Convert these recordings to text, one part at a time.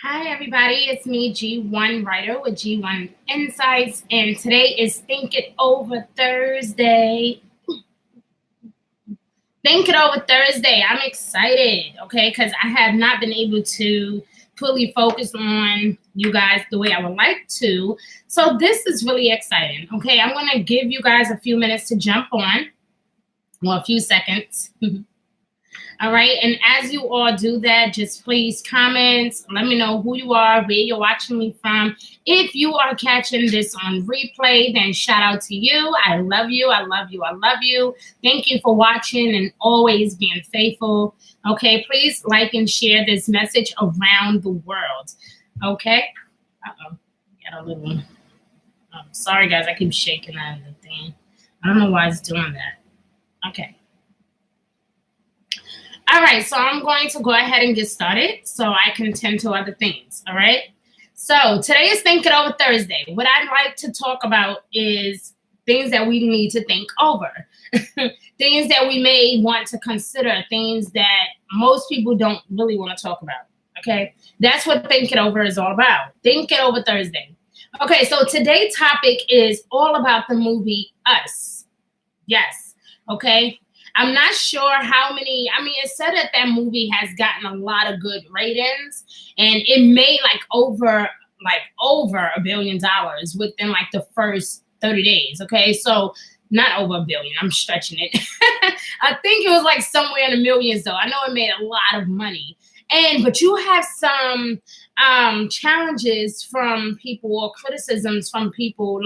Hi, everybody. It's me, G1 Writer with G1 Insights, and today is Think It Over Thursday. Think It Over Thursday. I'm excited, okay, because I have not been able to fully focus on you guys the way I would like to. So this is really exciting, okay? I'm going to give you guys a few minutes to jump on, well, a few seconds. All right. And as you all do that, just please comment. Let me know who you are, where you're watching me from. If you are catching this on replay, then shout out to you. I love you. I love you. I love you. Thank you for watching and always being faithful. Okay. Please like and share this message around the world. Okay. Uh-oh. Got a little. Sorry, guys. I keep shaking out of the thing. I don't know why it's doing that. Okay. All right, so I'm going to go ahead and get started so I can tend to other things, all right? So today is Think It Over Thursday. What I'd like to talk about is things that we need to think over, things that we may want to consider, things that most people don't really want to talk about, okay? That's what Think It Over is all about. Think It Over Thursday. Okay, so today's topic is all about the movie Us. Yes, okay? I'm not sure how many, it said that movie has gotten a lot of good ratings, and it made over $1 billion within the first 30 days. Okay. So not over $1 billion. I'm stretching it. I think it was somewhere in the millions though. I know it made a lot of money. But you have some challenges from people or criticisms from people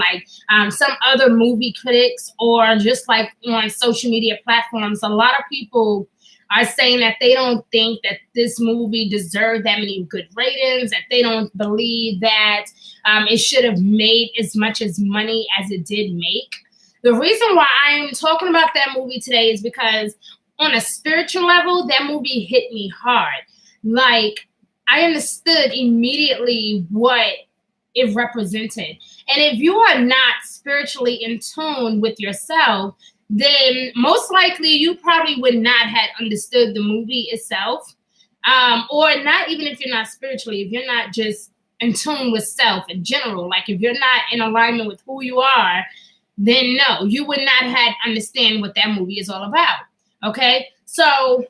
some other movie critics, or just on social media platforms. A lot of people are saying that they don't think that this movie deserved that many good ratings, that they don't believe that it should have made as much as money as it did make. The reason why I am talking about that movie today is because on a spiritual level, that movie hit me hard. I understood immediately what it represented. And if you are not spiritually in tune with yourself, then most likely you probably would not have understood the movie itself. Or not even if you're not spiritually, if you're not just in tune with self in general, if you're not in alignment with who you are, then no, you would not have understand what that movie is all about. Okay, so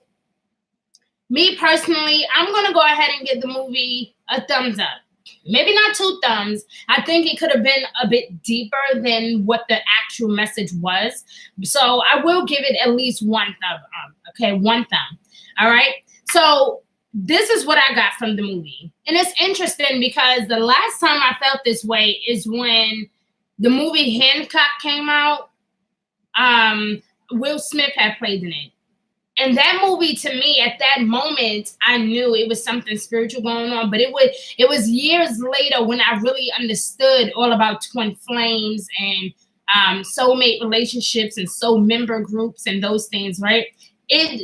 me personally, I'm going to go ahead and give the movie a thumbs up. Maybe not 2 thumbs. I think it could have been a bit deeper than what the actual message was. So I will give it at least 1 thumb. Okay, 1 thumb. All right. So this is what I got from the movie. And it's interesting because the last time I felt this way is when the movie Hancock came out. Will Smith had played in it. And that movie, to me, at that moment, I knew it was something spiritual going on. But it was years later when I really understood all about twin flames and soulmate relationships and soul member groups and those things, right?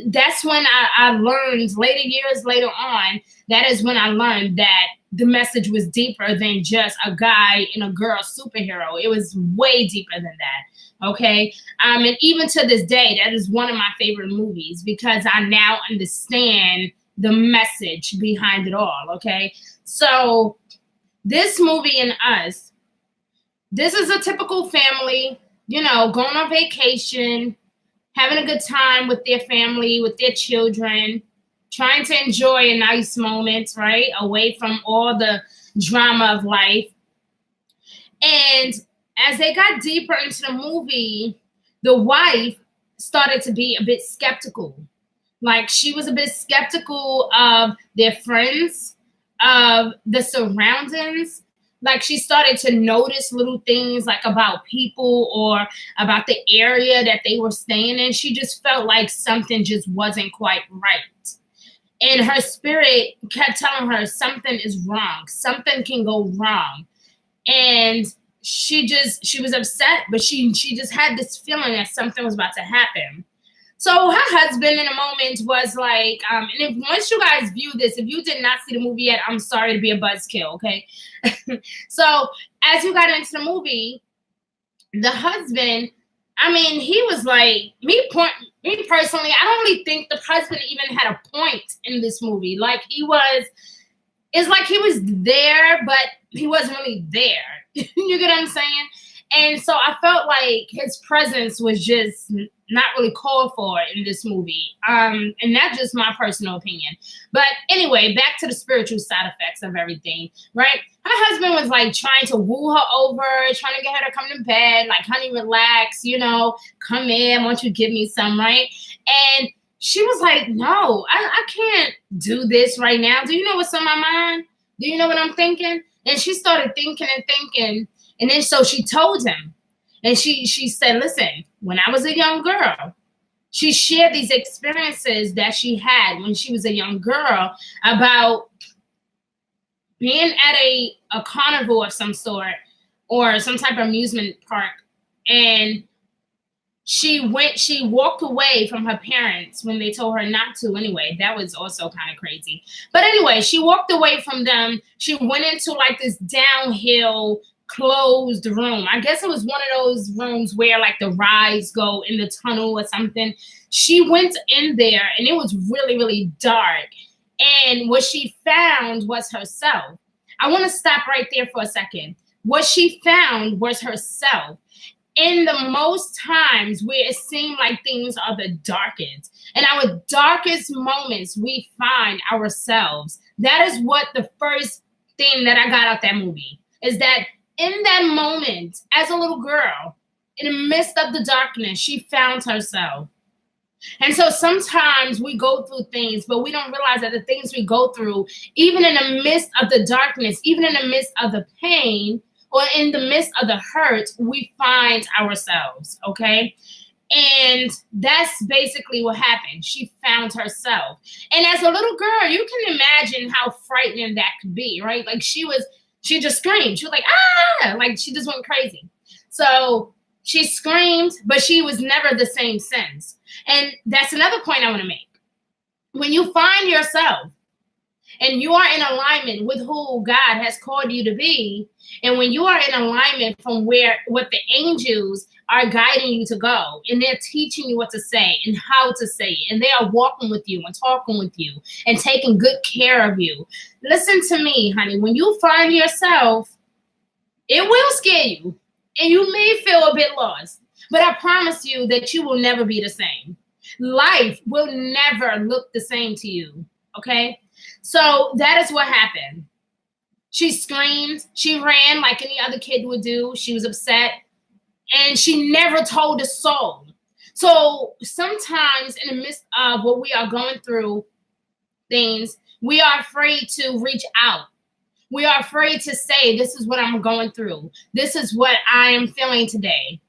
That's when I learned years later on, that is when I learned that the message was deeper than just a guy and a girl superhero. It was way deeper than that. Okay. And even to this day, that is one of my favorite movies because I now understand the message behind it all. Okay. So this movie and Us, this is a typical family, going on vacation, having a good time with their family, with their children, trying to enjoy a nice moment, right? Away from all the drama of life. And as they got deeper into the movie, the wife started to be a bit skeptical. She was a bit skeptical of their friends, of the surroundings. She started to notice little things about people or about the area that they were staying in. She just felt like something just wasn't quite right. And her spirit kept telling her something is wrong. Something can go wrong. And she was upset, but she just had this feeling that something was about to happen. So her husband in a moment was and if once you guys view this, if you did not see the movie yet, I'm sorry to be a buzzkill, okay? So as you got into the movie, the husband, he was me personally, I don't really think the husband even had a point in this movie. He was it's like he was there, but he wasn't really there. You get what I'm saying? And so I felt like his presence was just not really called for in this movie. And that's just my personal opinion. But anyway, back to the spiritual side effects of everything, right? Her husband was like trying to woo her over, trying to get her to come to bed, like, honey, relax, you know, come in, won't you give me some, right? And she was like, no, I can't do this right now. Do you know what's on my mind? Do you know what I'm thinking? And she started thinking and thinking. And then so she told him. And she said, listen, when I was a young girl, she shared these experiences that she had when she was a young girl about being at a carnival of some sort or some type of amusement park. And she walked away from her parents when they told her not to anyway. That was also kind of crazy. But anyway, she walked away from them. She went into like this downhill closed room. I guess it was one of those rooms where like the rides go in the tunnel or something. She went in there and it was really, really dark. And what she found was herself. I want to stop right there for a second. What she found was herself. In the most times where it seemed like things are the darkest, in our darkest moments, we find ourselves. That is what the first thing that I got out that movie is, that in that moment, as a little girl, in the midst of the darkness, she found herself. And so sometimes we go through things, but we don't realize that the things we go through, even in the midst of the darkness, even in the midst of the pain, or in the midst of the hurt, we find ourselves, okay? And that's basically what happened. She found herself. And as a little girl, you can imagine how frightening that could be, right? Like she just screamed. She was like, ah, like she just went crazy. So she screamed, but she was never the same since. And that's another point I want to make. When you find yourself, and you are in alignment with who God has called you to be, and when you are in alignment from what the angels are guiding you to go, and they're teaching you what to say and how to say it, and they are walking with you and talking with you and taking good care of you. Listen to me, honey. When you find yourself, it will scare you, and you may feel a bit lost, but I promise you that you will never be the same. Life will never look the same to you, okay? So that is what happened. She screamed. She ran like any other kid would do. She was upset. And she never told a soul. So sometimes in the midst of what we are going through things, we are afraid to reach out. We are afraid to say, this is what I'm going through. This is what I am feeling today.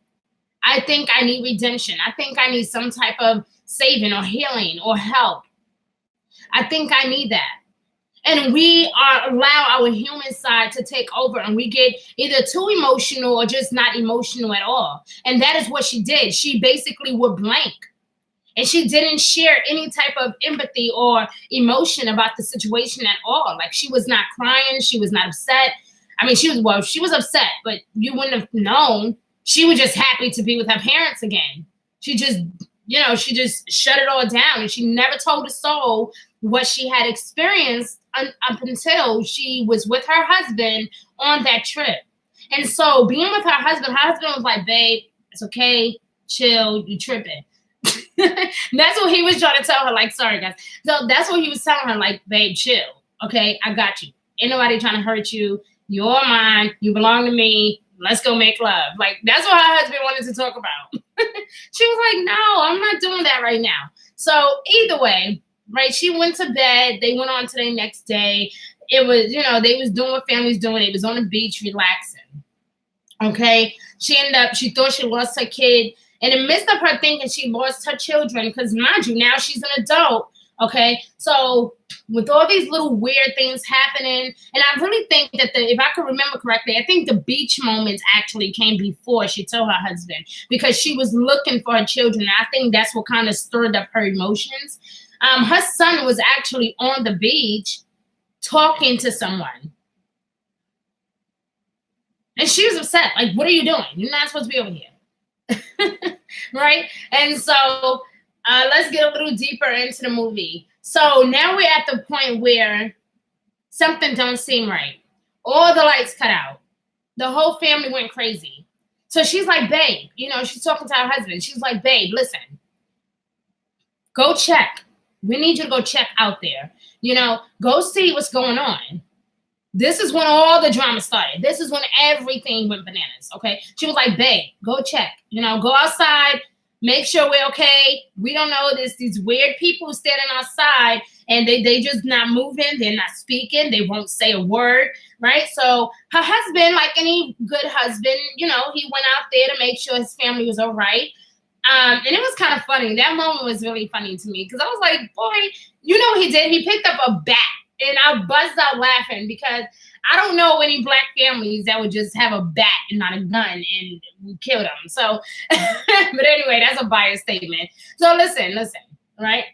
I think I need redemption. I think I need some type of saving or healing or help. I think I need that. And we allow our human side to take over, and we get either too emotional or just not emotional at all. And that is what she did. She basically was blank. And she didn't share any type of empathy or emotion about the situation at all. Like she was not crying. She was not upset. I mean, she was upset, but you wouldn't have known. She was just happy to be with her parents again. She just shut it all down, and she never told a soul what she had experienced up until she was with her husband on that trip. And so being with her husband was like, babe, it's okay, chill, you tripping. That's what he was trying to tell her, like, sorry guys. So that's what he was telling her, like, babe, chill, okay, I got you. Ain't nobody trying to hurt you. You're mine, you belong to me. Let's go make love. Like, that's what her husband wanted to talk about. She was like, no, I'm not doing that right now. So either way, right, she went to bed. They went on to the next day. It was, they was doing what families doing. It was on the beach relaxing. Okay. She thought she lost her kid. In the midst of her thinking she lost her children, because mind you, now she's an adult. Okay. So with all these little weird things happening, and I really think that if I could remember correctly, I think the beach moments actually came before she told her husband, because she was looking for her children. And I think that's what kind of stirred up her emotions. Her son was actually on the beach talking to someone. And she was upset. Like, what are you doing? You're not supposed to be over here. Right? And so let's get a little deeper into the movie. So now we're at the point where Something don't seem right. All the lights cut out. The whole family went crazy. So she's like, babe, she's talking to her husband. She's like, babe, listen, go check. We need you to go check out there. Go see what's going on. This is when all the drama started. This is when everything went bananas, okay? She was like, babe, go check. Go outside, make sure we're okay. We don't know these weird people standing outside, and they just not moving. They're not speaking. They won't say a word, right? So her husband, like any good husband, he went out there to make sure his family was all right. And it was kind of funny. That moment was really funny to me because I was like, boy, what he did? He picked up a bat. And I buzzed out laughing because I don't know any black families that would just have a bat and not a gun and kill them. So, but anyway, that's a biased statement. So listen, right?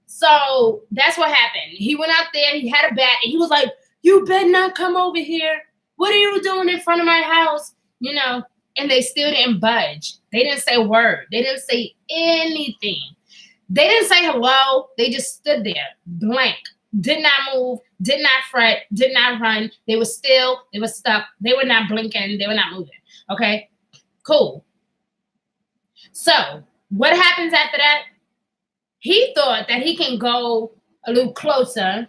So that's what happened. He went out there, he had a bat, and he was like, you better not come over here. What are you doing in front of my house? And they still didn't budge. They didn't say a word. They didn't say anything. They didn't say hello. They just stood there, blank. Did not move, did not fret, did not run. They were still, they were stuck. They were not blinking. They were not moving. Okay, cool. So what happens after that? He thought that he can go a little closer,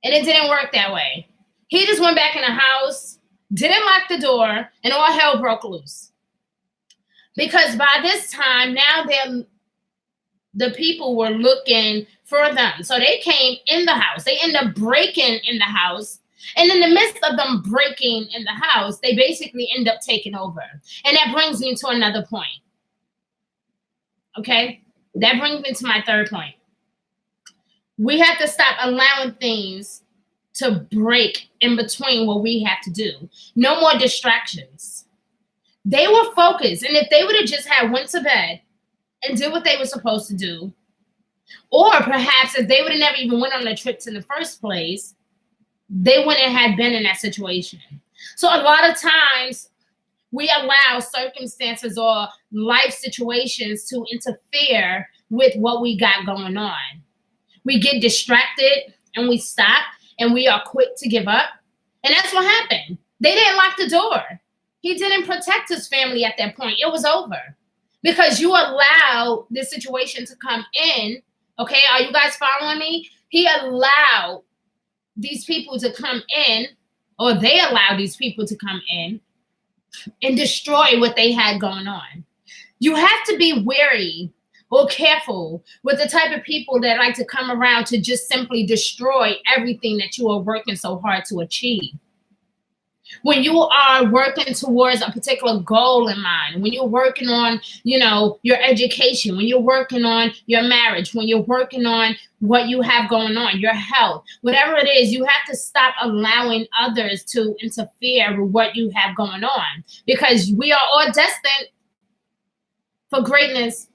and it didn't work that way. He just went back in the house, didn't lock the door, and all hell broke loose. Because by this time, now the people were looking for them. So they came in the house. They ended up breaking in the house. And in the midst of them breaking in the house, they basically end up taking over. And that brings me to another point. Okay? That brings me to my third point. We have to stop allowing things to break in between what we have to do. No more distractions. They were focused. And if they would have just went to bed and did what they were supposed to do, or perhaps if they would have never even went on the trips in the first place, they wouldn't have been in that situation. So a lot of times we allow circumstances or life situations to interfere with what we got going on. We get distracted and we stop and we are quick to give up. And that's what happened. They didn't lock the door. He didn't protect his family at that point. It was over. Because you allow this situation to come in. Okay, are you guys following me? He allowed these people to come in, or they allowed these people to come in and destroy what they had going on. You have to be wary or careful with the type of people that like to come around to just simply destroy everything that you are working so hard to achieve. When you are working towards a particular goal in mind, when you're working on, your education, when you're working on your marriage, when you're working on what you have going on, your health, whatever it is, you have to stop allowing others to interfere with what you have going on, because we are all destined for greatness.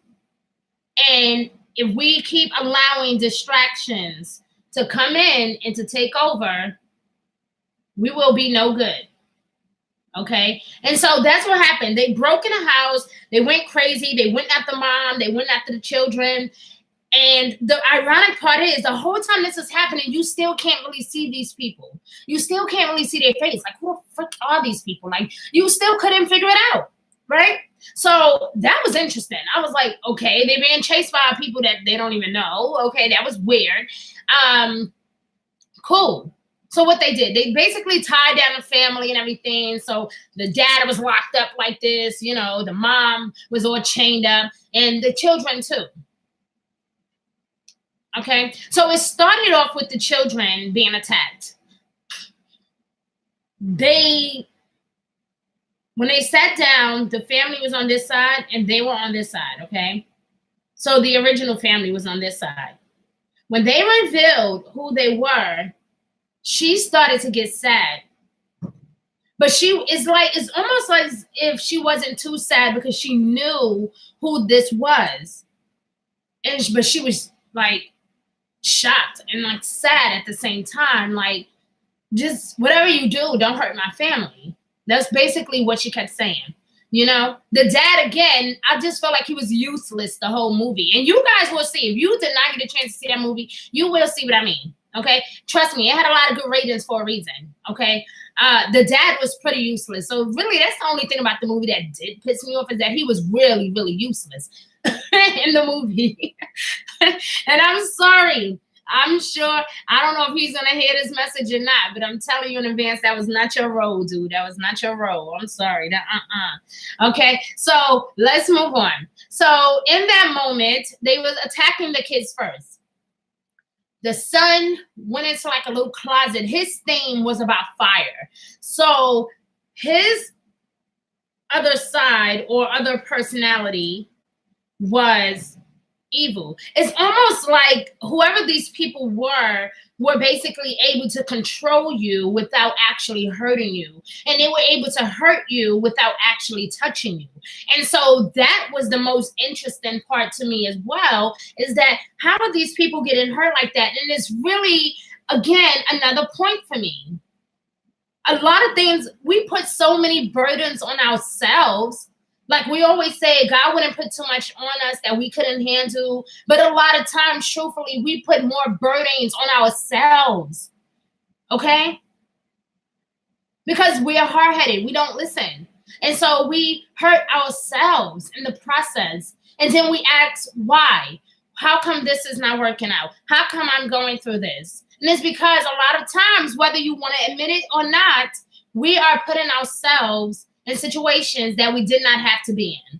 And if we keep allowing distractions to come in and to take over, we will be no good. Okay? And so that's what happened. They broke in the house. They went crazy. They went after mom. They went after the children. And the ironic part is the whole time this is happening, you still can't really see these people. You still can't really see their face. Like, who the frick are these people? Like, you still couldn't figure it out. Right? So that was interesting. I was like, okay, they're being chased by people that they don't even know. Okay, that was weird. Cool. So what they did, they basically tied down the family and everything. So the dad was locked up like this, the mom was all chained up, and the children too. Okay, so it started off with the children being attacked. When they sat down, the family was on this side and they were on this side, okay? So the original family was on this side. When they revealed who they were, she started to get sad. But it's almost like if she wasn't too sad because she knew who this was. But she was like shocked and like sad at the same time. Like, just whatever you do, don't hurt my family. That's basically what she kept saying. The dad, again, I just felt like he was useless the whole movie. And you guys will see. If you did not get a chance to see that movie, you will see what I mean. Okay, trust me, it had a lot of good ratings for a reason. Okay, the dad was pretty useless. So really, that's the only thing about the movie that did piss me off, is that he was really, really useless in the movie. And I'm sorry. I'm sure, I don't know if he's going to hear this message or not, but I'm telling you in advance, that was not your role, dude. That was not your role. I'm sorry. Okay, so let's move on. So in that moment, they was attacking the kids first. The son went into like a little closet. His theme was about fire. So his other side or other personality was evil. It's almost like whoever these people were basically able to control you without actually hurting you. And they were able to hurt you without actually touching you. And so that was the most interesting part to me as well, is that how are these people getting hurt like that? And it's really, again, another point for me. A lot of things, we put so many burdens on ourselves. Like we always say, God wouldn't put too much on us that we couldn't handle. But a lot of times, truthfully, we put more burdens on ourselves. Okay? Because we are hard-headed. We don't listen. And so we hurt ourselves in the process. And then we ask, why? How come this is not working out? How come I'm going through this? And it's because a lot of times, whether you want to admit it or not, we are putting ourselves in situations that we did not have to be in.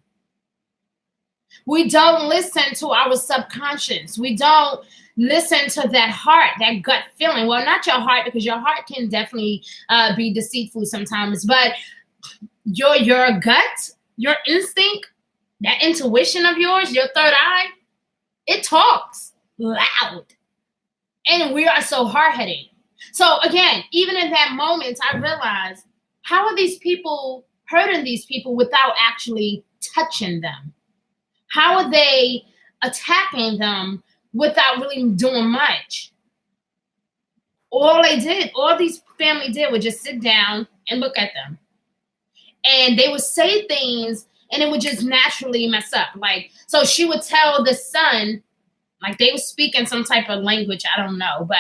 We don't listen to our subconscious. We don't listen to that heart, that gut feeling. Well, not your heart, because your heart can definitely be deceitful sometimes, but your gut, your instinct, that intuition of yours, your third eye, it talks loud. And we are so hard-headed. So again, even in that moment, I realized, how are these people hurting these people without actually touching them? How are they attacking them without really doing much? All these family did was just sit down and look at them. And they would say things and it would just naturally mess up. Like, so she would tell the son, like they were speaking some type of language, I don't know, but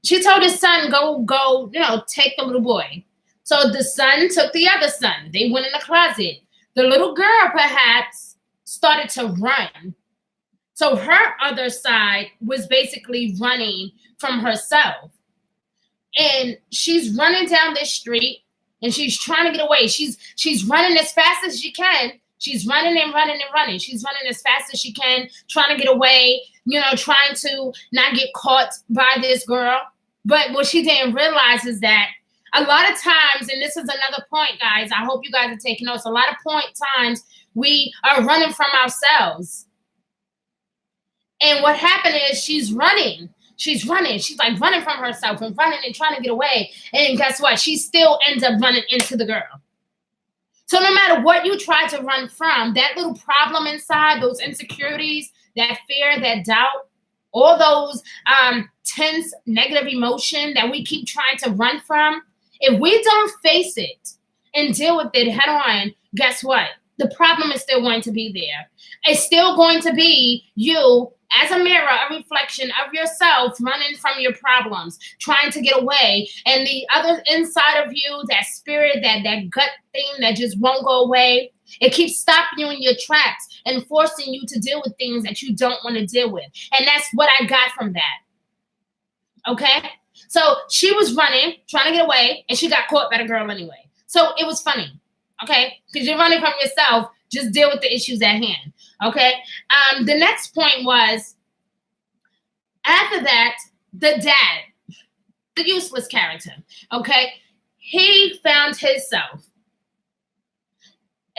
she told his son, go, take the little boy. So the son took the other son. They went in the closet. The little girl perhaps started to run. So her other side was basically running from herself. And she's running down this street and she's trying to get away. She's running as fast as she can. She's running and running and running. She's running as fast as she can, trying to get away, trying to not get caught by this girl. But what she didn't realize is that a lot of times, and this is another point, guys, I hope you guys are taking notes. A lot of times we are running from ourselves. And what happened is she's running. She's like running from herself and running and trying to get away. And guess what? She still ends up running into the girl. So no matter what you try to run from, that little problem inside, those insecurities, that fear, that doubt, all those tense, negative emotion that we keep trying to run from, if we don't face it and deal with it head on, guess what? The problem is still going to be there. It's still going to be you as a mirror, a reflection of yourself running from your problems, trying to get away. And the other inside of you, that spirit, that gut thing that just won't go away, it keeps stopping you in your tracks and forcing you to deal with things that you don't want to deal with. And that's what I got from that. Okay? So she was running, trying to get away, and she got caught by the girl anyway. So it was funny. Okay? Because you're running from yourself, just deal with the issues at hand. Okay? The next point was, after that, the dad, the useless character, okay? He found himself.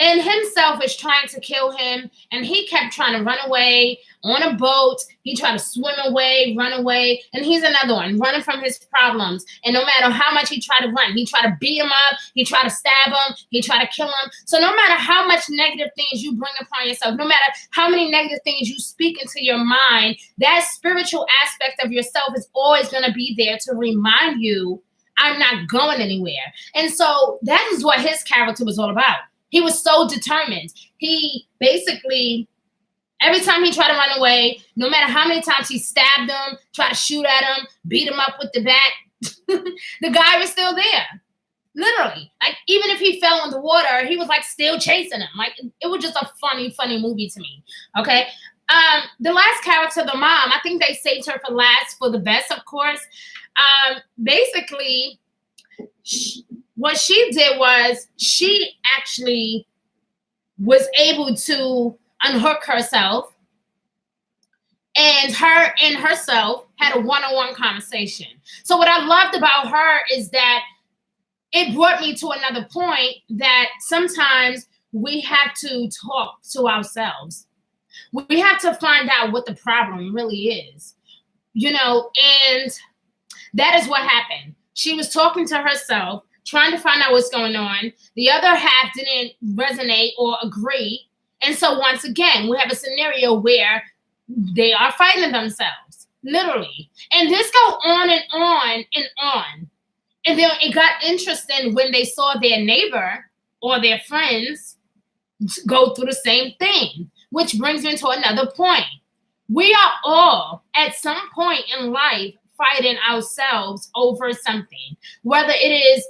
And himself is trying to kill him. And he kept trying to run away on a boat. He tried to swim away, run away. And he's another one, running from his problems. And no matter how much he tried to run, he tried to beat him up. He tried to stab him. He tried to kill him. So no matter how much negative things you bring upon yourself, no matter how many negative things you speak into your mind, that spiritual aspect of yourself is always going to be there to remind you, I'm not going anywhere. And so that is what his character was all about. He was so determined. He basically Every time he tried to run away, no matter how many times he stabbed him, tried to shoot at him, beat him up with the bat, the guy was still there. Literally. Like, even if he fell in the water, he was like still chasing him. Like, it was just a funny movie to me. Okay. The last character, the mom, I think they saved her for last for the best, of course. Basically, what she did was she actually was able to unhook herself, and her and herself had a one-on-one conversation. So what I loved about her is that it brought me to another point that sometimes we have to talk to ourselves. We have to find out what the problem really is, and that is what happened. She was talking to herself, trying to find out what's going on. The other half didn't resonate or agree. And so once again, we have a scenario where they are fighting themselves, literally. And this go on and on and on. And then it got interesting when they saw their neighbor or their friends go through the same thing, which brings me to another point. We are all, at some point in life, fighting ourselves over something, whether it is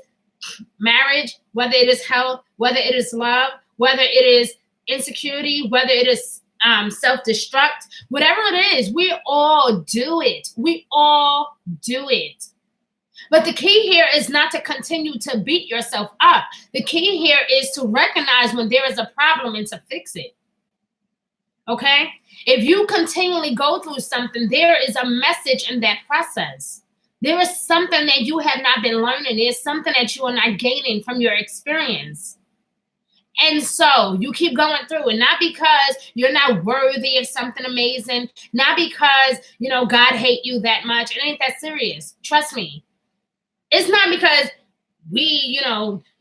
marriage, whether it is health, whether it is love, whether it is insecurity, whether it is self-destruct, whatever it is, we all do it. We all do it. But the key here is not to continue to beat yourself up. The key here is to recognize when there is a problem and to fix it. Okay? If you continually go through something, there is a message in that process. There is something that you have not been learning. There's something that you are not gaining from your experience. And so you keep going through it, not because you're not worthy of something amazing, not because, God hate you that much. It ain't that serious. Trust me. It's not because we,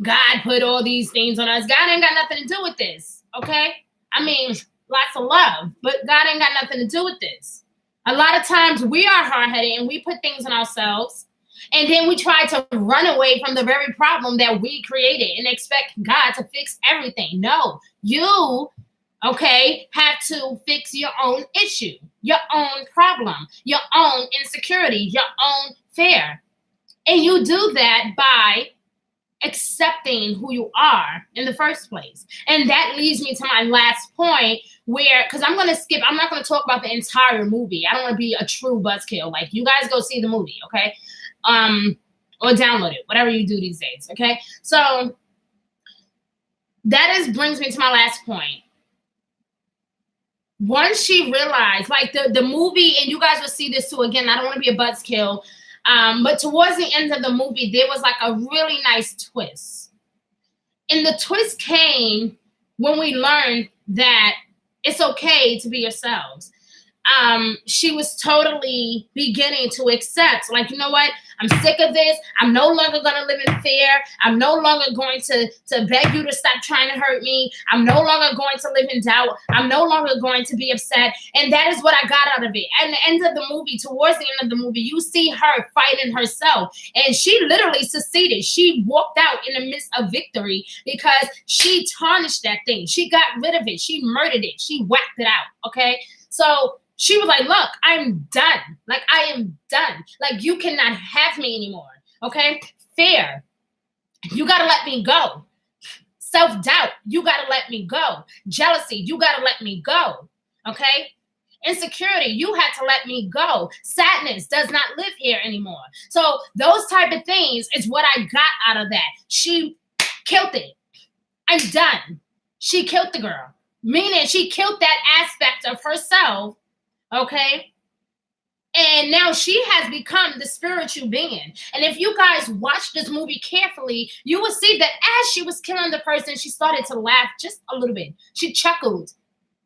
God put all these things on us. God ain't got nothing to do with this. Okay? I mean, lots of love, but God ain't got nothing to do with this. A lot of times we are hard-headed and we put things on ourselves, and then we try to run away from the very problem that we created and expect God to fix everything. No, you, have to fix your own issue, your own problem, your own insecurity, your own fear. And you do that by accepting who you are in the first place. And that leads me to my last point because I'm not going to talk about the entire movie. I don't want to be a true buzzkill. Like, you guys go see the movie, okay? Or download it, whatever you do these days, okay? So that brings me to my last point. Once she realized, like the movie, and you guys will see this too, again, I don't want to be a buzzkill, but towards the end of the movie, there was like a really nice twist. And the twist came when we learned that it's okay to be yourselves. She was totally beginning to accept, like, you know what? I'm sick of this. I'm no longer going to live in fear. I'm no longer going to beg you to stop trying to hurt me. I'm no longer going to live in doubt. I'm no longer going to be upset. And that is what I got out of it. At the end of the movie, towards the end of the movie, you see her fighting herself. And she literally succeeded. She walked out in the midst of victory because she tarnished that thing. She got rid of it. She murdered it. She whacked it out. Okay? So she was like, look, I'm done. Like, I am done. Like, you cannot have me anymore. Okay? Fear, you got to let me go. Self-doubt, you got to let me go. Jealousy, you got to let me go. Okay? Insecurity, you had to let me go. Sadness does not live here anymore. So those type of things is what I got out of that. She killed it. I'm done. She killed the girl. Meaning she killed that aspect of herself. Okay? And now she has become the spiritual being. And if you guys watch this movie carefully, you will see that as she was killing the person, she started to laugh just a little bit. She chuckled.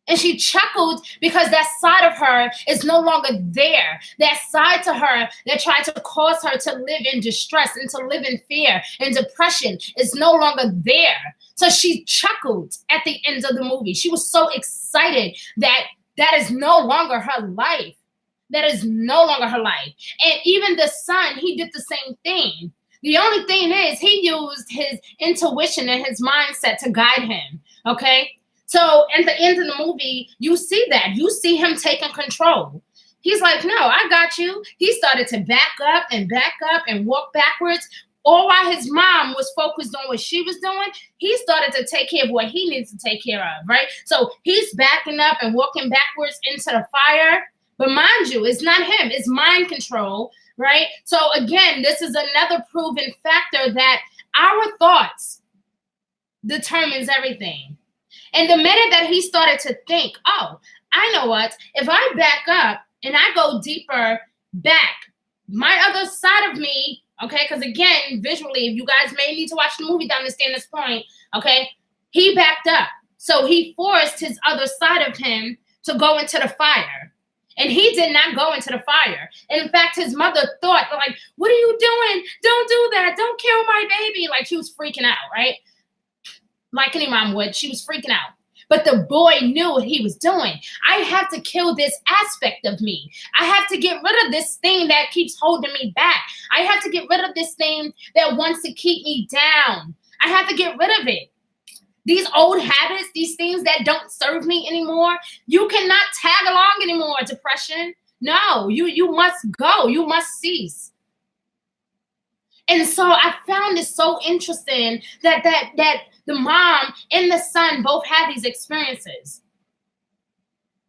And she chuckled because that side of her is no longer there. That side to her that tried to cause her to live in distress and to live in fear and depression is no longer there. So she chuckled at the end of the movie. She was so excited that is no longer her life. That is no longer her life. And even the son, he did the same thing. The only thing is he used his intuition and his mindset to guide him. Okay? So at the end of the movie, you see that. You see him taking control. He's like, no, I got you. He started to back up and walk backwards. All while his mom was focused on what she was doing, he started to take care of what he needs to take care of, right? So he's backing up and walking backwards into the fire. But mind you, it's not him. It's mind control, right? So again, this is another proven factor that our thoughts determines everything. And the minute that he started to think, oh, I know what, if I back up and I go deeper back, my other side of me, okay, because again, visually, if you guys may need to watch the movie to understand this point, okay, he backed up. So he forced his other side of him to go into the fire. And he did not go into the fire. And in fact, his mother thought, like, what are you doing? Don't do that. Don't kill my baby. Like, she was freaking out, right? Like any mom would. She was freaking out. But the boy knew what he was doing. I have to kill this aspect of me. I have to get rid of this thing that keeps holding me back. I have to get rid of this thing that wants to keep me down. I have to get rid of it. These old habits, these things that don't serve me anymore, you cannot tag along anymore, depression. No, you must go. You must cease. And so I found it so interesting that the mom and the son both had these experiences.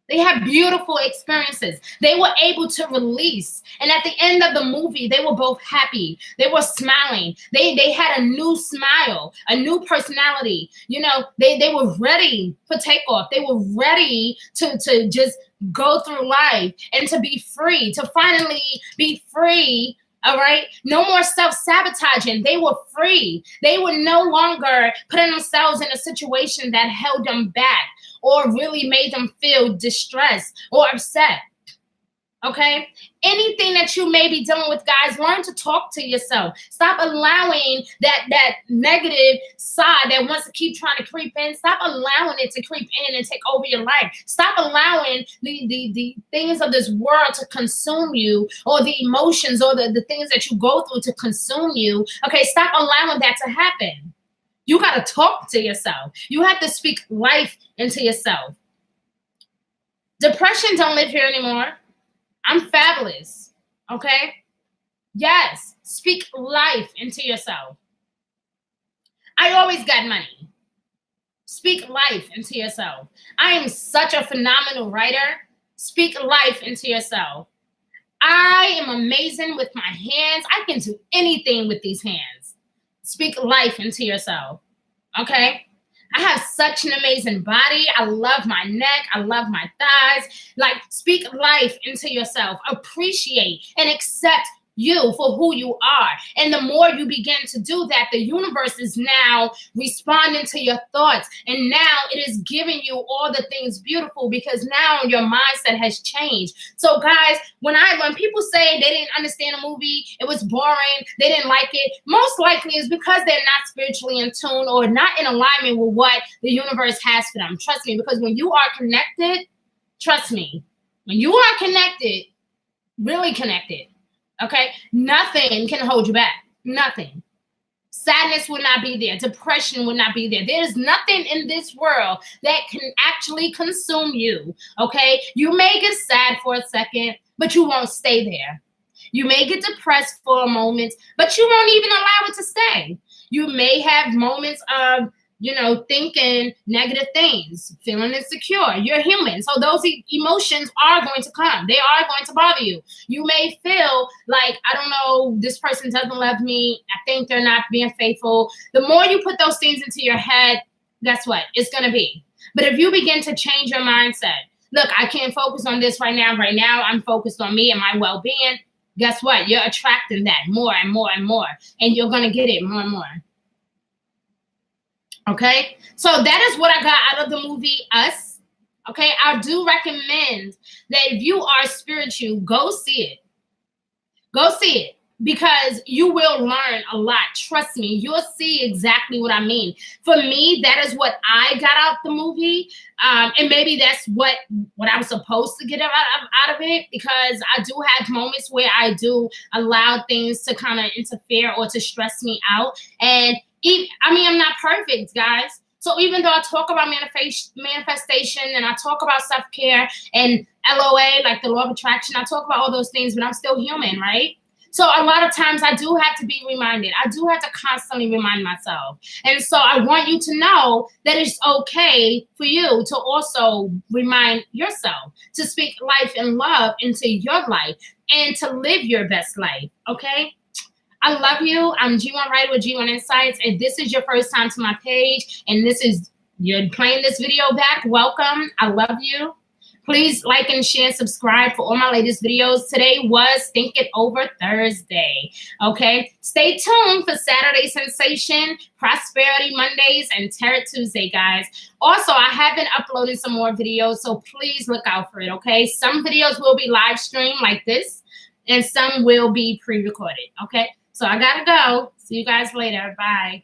They had beautiful experiences. They were able to release. And at the end of the movie, they were both happy. They were smiling. They had a new smile, a new personality. You know, they were ready for takeoff. They were ready to just go through life and to be free, to finally be free. All right. No more self-sabotaging. They were free. They were no longer putting themselves in a situation that held them back or really made them feel distressed or upset. Okay. Anything that you may be dealing with, guys, learn to talk to yourself. Stop allowing that negative side that wants to keep trying to creep in. Stop allowing it to creep in and take over your life. Stop allowing the things of this world to consume you, or the emotions or the things that you go through to consume you. Okay. Stop allowing that to happen. You got to talk to yourself. You have to speak life into yourself. Depression don't live here anymore. I'm fabulous, okay? Yes, speak life into yourself. I always got money. Speak life into yourself. I am such a phenomenal writer. Speak life into yourself. I am amazing with my hands. I can do anything with these hands. Speak life into yourself, okay? I have such an amazing body. I love my neck. I love my thighs. Like, speak life into yourself. Appreciate and accept you for who you are. And the more you begin to do that, the universe is now responding to your thoughts. And now it is giving you all the things beautiful, because now your mindset has changed. So guys, when people say they didn't understand a movie, it was boring, they didn't like it, most likely is because they're not spiritually in tune or not in alignment with what the universe has for them. Trust me, because when you are connected, trust me, when you are connected, really connected, okay, nothing can hold you back. Nothing. Sadness will not be there. Depression will not be there. There's nothing in this world that can actually consume you, okay? You may get sad for a second, but you won't stay there. You may get depressed for a moment, but you won't even allow it to stay. You may have moments of, thinking negative things, feeling insecure. You're human. So those emotions are going to come. They are going to bother you. You may feel like, I don't know, this person doesn't love me. I think they're not being faithful. The more you put those things into your head, guess what? It's going to be. But if you begin to change your mindset, look, I can't focus on this right now. Right now, I'm focused on me and my well-being. Guess what? You're attracting that more and more and more. And you're going to get it more and more. Okay, so that is what I got out of the movie Us. Okay, I do recommend that if you are spiritual, go see it. Go see it, because you will learn a lot. Trust me, you'll see exactly what I mean. For me, that is what I got out the movie, and maybe that's what I was supposed to get out of it, because I do have moments where I do allow things to kind of interfere or to stress me out. And I'm not perfect, guys. So even though I talk about manifestation and I talk about self-care and LOA, like the law of attraction, I talk about all those things, but I'm still human, right? So a lot of times I do have to be reminded. I do have to constantly remind myself. And so I want you to know that it's okay for you to also remind yourself to speak life and love into your life and to live your best life, okay? I love you. I'm G1 Writer with G1 Insights. If this is your first time to my page and you're playing this video back, welcome. I love you. Please like and share and subscribe for all my latest videos. Today was Think It Over Thursday, okay? Stay tuned for Saturday Sensation, Prosperity Mondays, and Tarot Tuesday, guys. Also, I have been uploading some more videos, so please look out for it, okay? Some videos will be live streamed like this, and some will be pre-recorded, okay? So I gotta go. See you guys later. Bye.